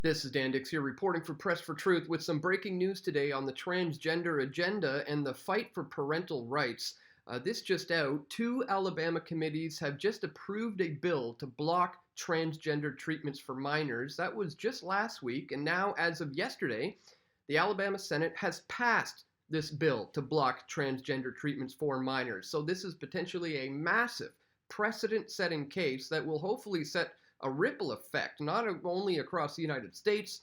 This is Dan Dix here reporting for Press for Truth with some breaking news today on the transgender agenda and the fight for parental rights. This just out, 2 Alabama committees have just approved a bill to block transgender treatments for minors. That was just last week, and now as of yesterday, the Alabama Senate has passed this bill to block transgender treatments for minors. So this is potentially a massive precedent-setting case that will hopefully set a ripple effect, not only across the United States,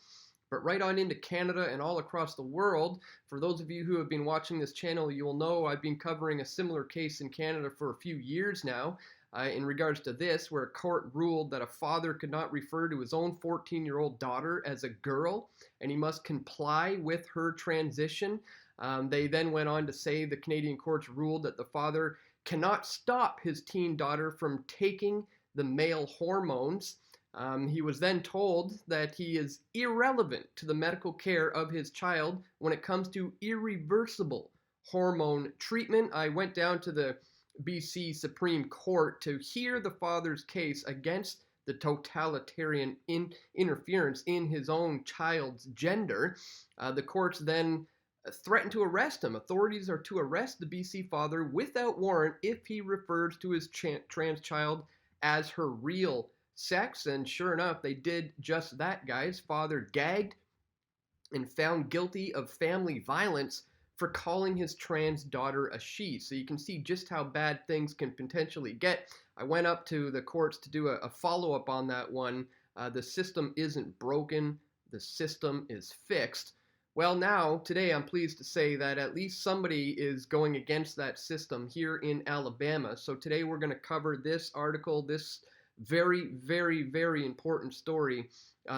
but right on into Canada and all across the world. For those of you who have been watching this channel, you will know I've been covering a similar case in Canada for a few years now in regards to this, where a court ruled that a father could not refer to his own 14-year-old daughter as a girl, and he must comply with her transition. They then went on to say the Canadian courts ruled that the father cannot stop his teen daughter from taking the male hormones. He was then told that he is irrelevant to the medical care of his child when it comes to irreversible hormone treatment. I went down to the BC Supreme Court to hear the father's case against the totalitarian interference in his own child's gender. The courts then threatened to arrest him. Authorities are to arrest the BC father without warrant if he refers to his trans child as her real sex. And sure enough, they did just that, guys. Father gagged and found guilty of family violence for calling his trans daughter a she. So you can see just how bad things can potentially get. I went up to the courts to do a follow-up on that one. The system isn't broken. The system is fixed. Well, now, today, I'm pleased to say that at least somebody is going against that system here in Alabama. So today we're going to cover this article, this very, very, very important story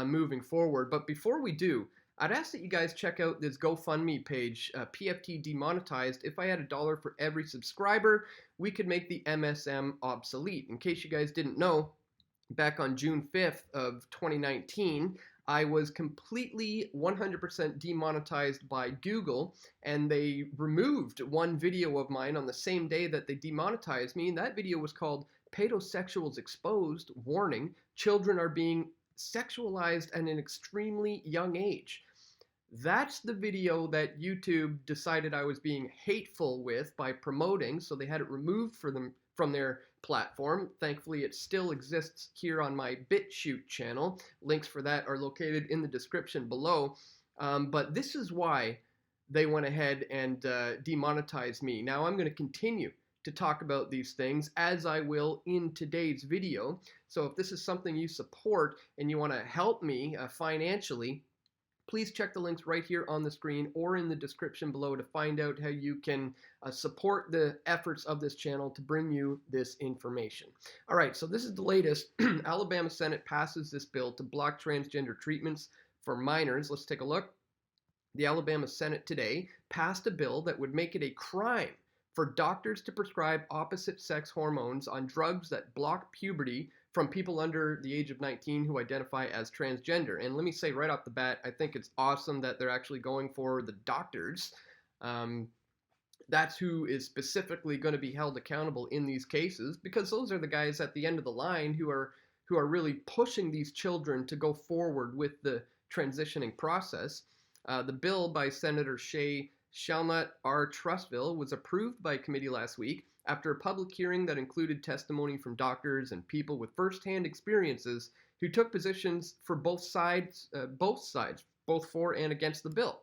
moving forward. But before we do, I'd ask that you guys check out this GoFundMe page, PFT Demonetized. If I had $1 for every subscriber, we could make the MSM obsolete. In case you guys didn't know, back on June 5th of 2019, I was completely 100% demonetized by Google, and they removed one video of mine on the same day that they demonetized me, and that video was called Pedosexuals Exposed, Warning, Children Are Being Sexualized at an Extremely Young Age. That's the video that YouTube decided I was being hateful with by promoting, so they had it removed from their platform. Thankfully, it still exists here on my BitChute channel. Links for that are located in the description below. But this is why they went ahead and demonetized me. Now I'm going to continue to talk about these things, as I will in today's video. So if this is something you support and you want to help me financially, please check the links right here on the screen or in the description below to find out how you can support the efforts of this channel to bring you this information. All right, so this is the latest. Alabama Senate passes this bill to block transgender treatments for minors. Let's take a look. The Alabama Senate today passed a bill that would make it a crime for doctors to prescribe opposite-sex hormones on drugs that block puberty from people under the age of 19 who identify as transgender. And let me say right off the bat, I think it's awesome that they're actually going for the doctors. That's who is specifically going to be held accountable in these cases, because those are the guys at the end of the line who are really pushing these children to go forward with the transitioning process. The bill by Senator Shalnut R. Trustville was approved by committee last week after a public hearing that included testimony from doctors and people with firsthand experiences who took positions for both sides, both for and against the bill.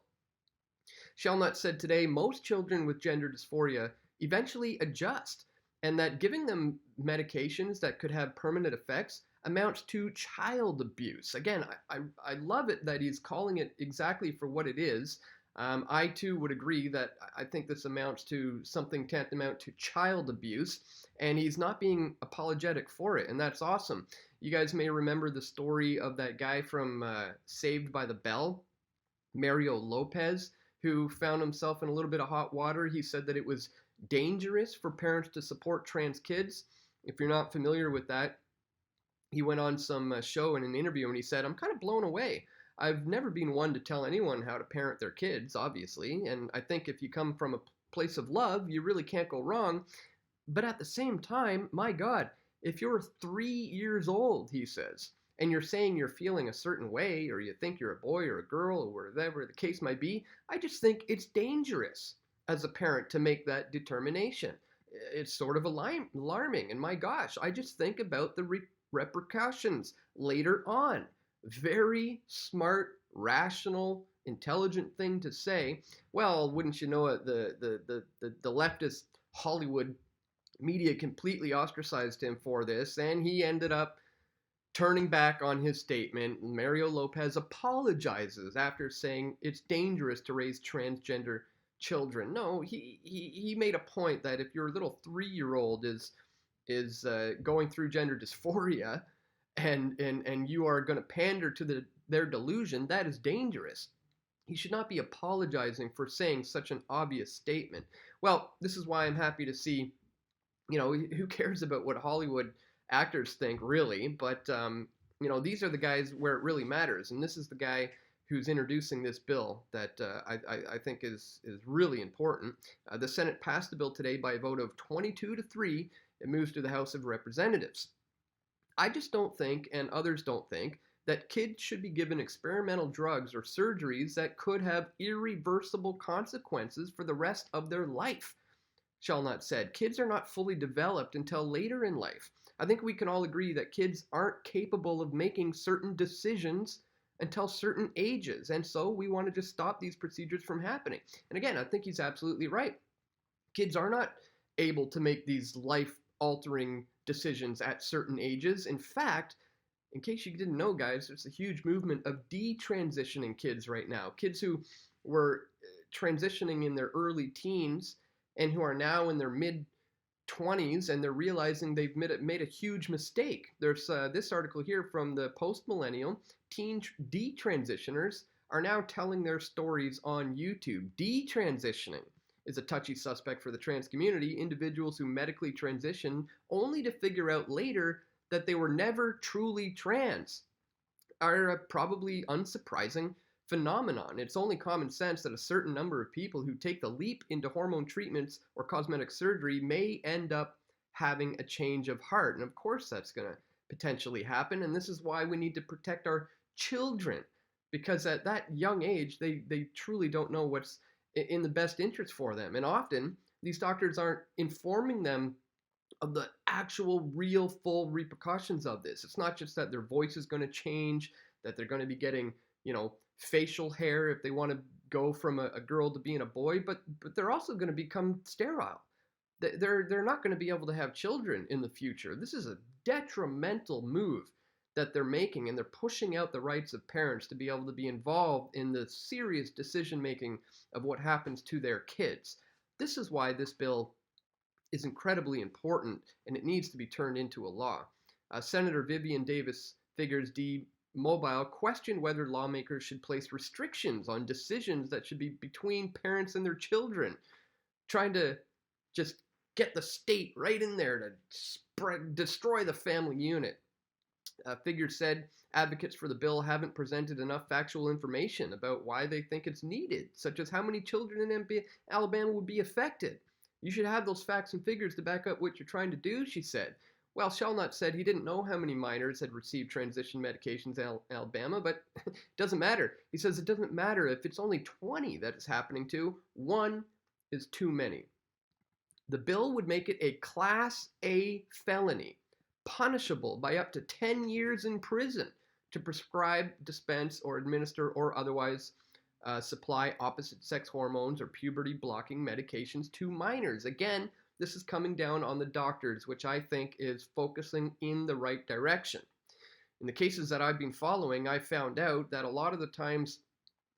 Shalnut said today most children with gender dysphoria eventually adjust, and that giving them medications that could have permanent effects amounts to child abuse. Again, I love it that he's calling it exactly for what it is. I too would agree that I think this amounts to something tantamount to child abuse, and he's not being apologetic for it, and that's awesome. You guys may remember the story of that guy from Saved by the Bell, Mario Lopez, who found himself in a little bit of hot water. He said that it was dangerous for parents to support trans kids. If you're not familiar with that, he went on some show in an interview and he said, "I'm kind of blown away. I've never been one to tell anyone how to parent their kids, obviously, and I think if you come from a place of love, you really can't go wrong. But at the same time, my God, if you're 3 years old," he says, and you're saying you're feeling a certain way, or you think you're a boy or a girl, or whatever the case might be, I just think it's dangerous as a parent to make that determination. It's sort of alarming. And my gosh, I just think about the repercussions later on. Very smart, rational, intelligent thing to say. Well, wouldn't you know it, the leftist Hollywood media completely ostracized him for this, and he ended up turning back on his statement. Mario Lopez apologizes after saying it's dangerous to raise transgender children. No, he made a point that if your little 3-year-old is going through gender dysphoria, and you are going to pander to their delusion, that is dangerous. He should not be apologizing for saying such an obvious statement. Well, this is why I'm happy to see, who cares about what Hollywood actors think, really? But these are the guys where it really matters, and this is the guy who's introducing this bill that I think is really important. The Senate passed the bill today by a vote of 22-3. It moves to the House of Representatives. I just don't think, and others don't think, that kids should be given experimental drugs or surgeries that could have irreversible consequences for the rest of their life. Chelnut said, kids are not fully developed until later in life. I think we can all agree that kids aren't capable of making certain decisions until certain ages, and so we want to just stop these procedures from happening. And again, I think he's absolutely right. Kids are not able to make these life-altering decisions at certain ages. In fact, in case you didn't know, guys, there's a huge movement of detransitioning kids right now. Kids who were transitioning in their early teens and who are now in their mid-20s, and they're realizing they've made a huge mistake. There's this article here from the Post-Millennial. Teen detransitioners are now telling their stories on YouTube. Detransitioning is a touchy suspect for the trans community. Individuals who medically transition only to figure out later that they were never truly trans are a probably unsurprising phenomenon. It's only common sense that a certain number of people who take the leap into hormone treatments or cosmetic surgery may end up having a change of heart. And of course that's going to potentially happen. And this is why we need to protect our children, because at that young age, they truly don't know what's in the best interest for them. And often these doctors aren't informing them of the actual real full repercussions of this. It's not just that their voice is going to change, that they're going to be getting, facial hair if they want to go from a girl to being a boy, but they're also going to become sterile. They're not going to be able to have children in the future. This is a detrimental move that they're making, and they're pushing out the rights of parents to be able to be involved in the serious decision making of what happens to their kids. This is why this bill is incredibly important, and it needs to be turned into a law. Senator Vivian Davis figures D-Mobile questioned whether lawmakers should place restrictions on decisions that should be between parents and their children, trying to just get the state right in there to destroy the family unit. Figures said advocates for the bill haven't presented enough factual information about why they think it's needed, such as how many children in Alabama would be affected. You should have those facts and figures to back up what you're trying to do, she said. Well, Chelnut said he didn't know how many minors had received transition medications in Alabama, but it doesn't matter. He says it doesn't matter if it's only 20 that it's happening to. One is too many. The bill would make it a Class A felony, punishable by up to 10 years in prison, to prescribe, dispense, or administer or otherwise supply opposite-sex hormones or puberty-blocking medications to minors. Again, this is coming down on the doctors, which I think is focusing in the right direction. In the cases that I've been following, I found out that a lot of the times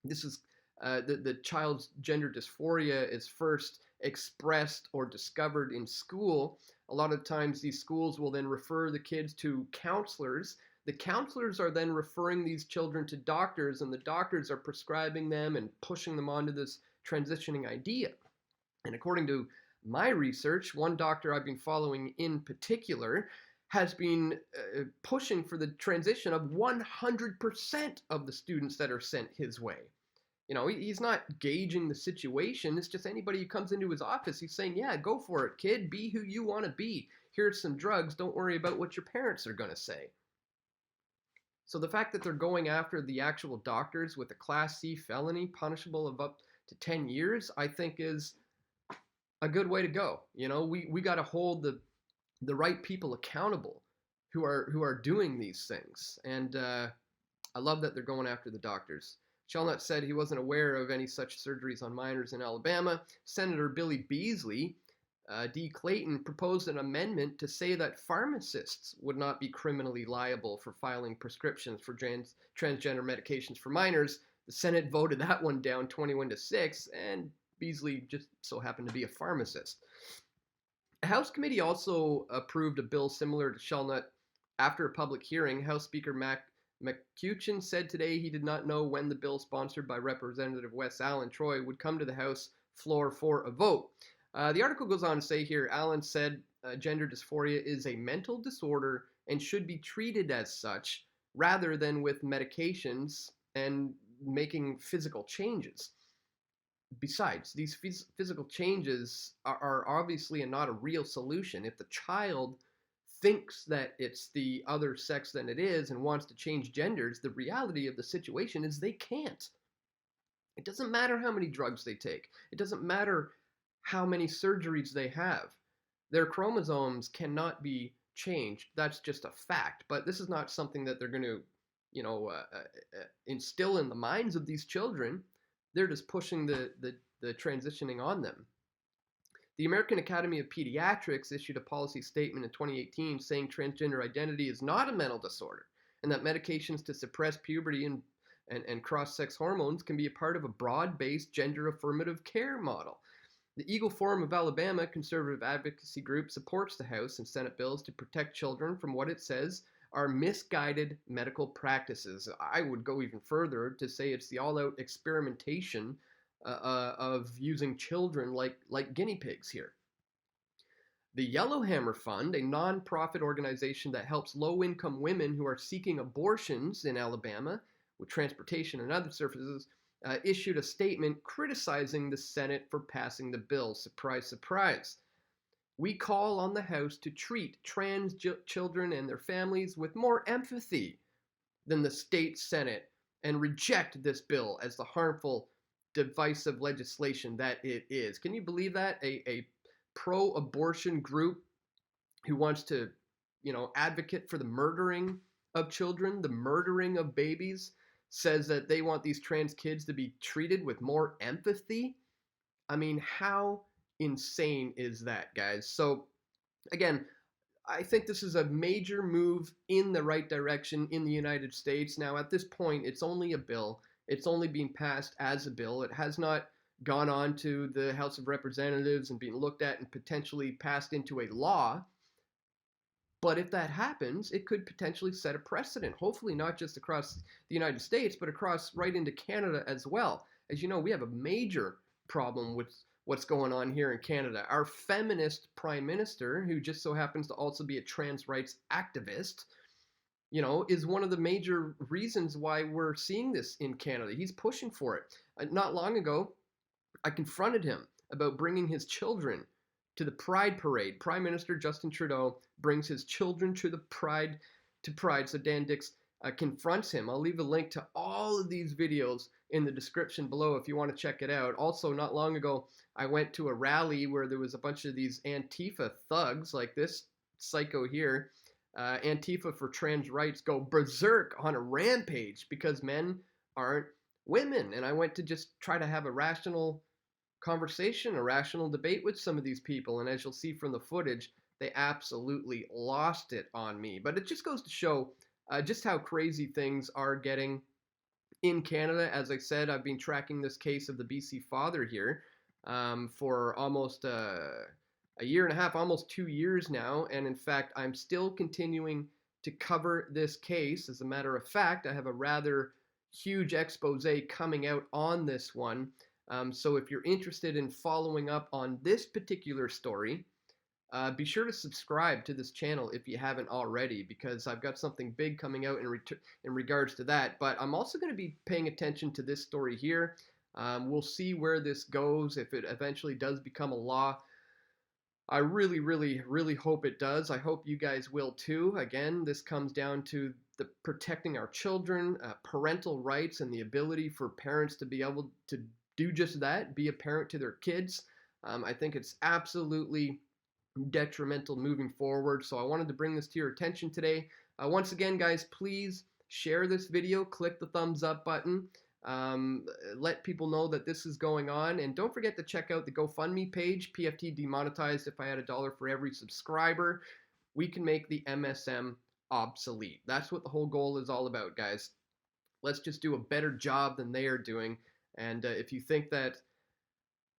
this is the child's gender dysphoria is first expressed or discovered in school. A lot of times these schools will then refer the kids to counselors. The counselors are then referring these children to doctors, and the doctors are prescribing them and pushing them onto this transitioning idea. And according to my research, one doctor I've been following in particular has been pushing for the transition of 100% of the students that are sent his way. He's not gauging the situation. It's just anybody who comes into his office, he's saying, yeah, go for it, kid. Be who you want to be. Here's some drugs. Don't worry about what your parents are going to say. So the fact that they're going after the actual doctors with a Class C felony punishable of up to 10 years, I think is a good way to go. You know, we got to hold the right people accountable who are doing these things. And I love that they're going after the doctors. Shelnut said he wasn't aware of any such surgeries on minors in Alabama. Senator Billy Beasley, D. Clayton, proposed an amendment to say that pharmacists would not be criminally liable for filing prescriptions for transgender medications for minors. The Senate voted that one down 21-6, and Beasley just so happened to be a pharmacist. A House committee also approved a bill similar to Shelnut after a public hearing. House Speaker McCutcheon said today he did not know when the bill sponsored by Representative Wes Allen Troy would come to the House floor for a vote. The article goes on to say here, Allen said gender dysphoria is a mental disorder and should be treated as such rather than with medications and making physical changes. Besides, these physical changes are obviously not a real solution. If the child thinks that it's the other sex than it is and wants to change genders, the reality of the situation is they can't. It doesn't matter how many drugs they take. It doesn't matter how many surgeries they have. Their chromosomes cannot be changed. That's just a fact. But this is not something that they're going to, instill in the minds of these children. They're just pushing the transitioning on them. The American Academy of Pediatrics issued a policy statement in 2018 saying transgender identity is not a mental disorder and that medications to suppress puberty and cross-sex hormones can be a part of a broad-based gender affirmative care model. The Eagle Forum of Alabama, conservative advocacy group, supports the House and Senate bills to protect children from what it says are misguided medical practices. I would go even further to say it's the all-out experimentation of using children like guinea pigs here. The Yellowhammer Fund, a nonprofit organization that helps low-income women who are seeking abortions in Alabama with transportation and other services, issued a statement criticizing the Senate for passing the bill. Surprise, surprise. We call on the House to treat trans children and their families with more empathy than the state Senate and reject this bill as the harmful, divisive legislation that it is. Can you believe that? A pro-abortion group who wants to, advocate for the murdering of children, the murdering of babies, says that they want these trans kids to be treated with more empathy? I mean, how insane is that, guys? So, again, I think this is a major move in the right direction in the United States. Now, at this point, it's only a bill. It's only being passed as a bill. It has not gone on to the House of Representatives and being looked at and potentially passed into a law. But if that happens, it could potentially set a precedent, hopefully not just across the United States, but across right into Canada as well. As you know, we have a major problem with what's going on here in Canada. Our feminist prime minister, who just so happens to also be a trans rights activist, is one of the major reasons why we're seeing this in Canada. He's pushing for it. Not long ago, I confronted him about bringing his children to the Pride Parade. Prime Minister Justin Trudeau brings his children to the Pride. So Dan Dix confronts him. I'll leave a link to all of these videos in the description below if you want to check it out. Also, not long ago, I went to a rally where there was a bunch of these Antifa thugs like this psycho here. Antifa for trans rights go berserk on a rampage because men aren't women. And I went to just try to have a rational conversation, a rational debate with some of these people. And as you'll see from the footage, they absolutely lost it on me. But it just goes to show just how crazy things are getting in Canada. As I said, I've been tracking this case of the BC father here for almost a year and a half, almost 2 years now. And in fact, I'm still continuing to cover this case. As a matter of fact, I have a rather huge expose coming out on this one. So if you're interested in following up on this particular story, be sure to subscribe to this channel if you haven't already, because I've got something big coming out in regards to that. But I'm also going to be paying attention to this story here. We'll see where this goes, if it eventually does become a law. I really, really, really hope it does. I hope you guys will too. Again, this comes down to protecting our children, parental rights, and the ability for parents to be able to do just that, be a parent to their kids. I think it's absolutely detrimental moving forward. So I wanted to bring this to your attention today. Once again, guys, please share this video, click the thumbs up button, let people know that this is going on, and don't forget to check out the GoFundMe page. PFT demonetized. If I had $1 for every subscriber, we can make the MSM obsolete. That's what the whole goal is all about, guys. Let's just do a better job than they are doing. And if you think that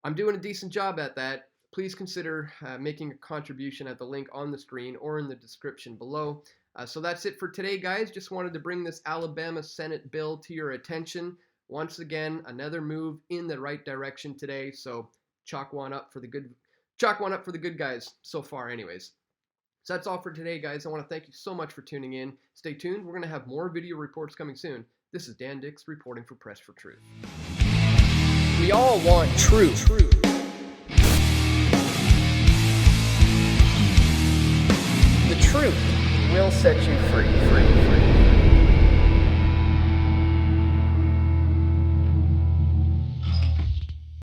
I'm doing a decent job at that, please consider making a contribution at the link on the screen or in the description below. So that's it for today, guys. Just wanted to bring this Alabama Senate bill to your attention. Once again, another move in the right direction today. So chalk one up for the good guys so far anyways. So that's all for today, guys. I want to thank you so much for tuning in. Stay tuned. We're going to have more video reports coming soon. This is Dan Dix reporting for Press for Truth. We all want truth. The truth will set you free.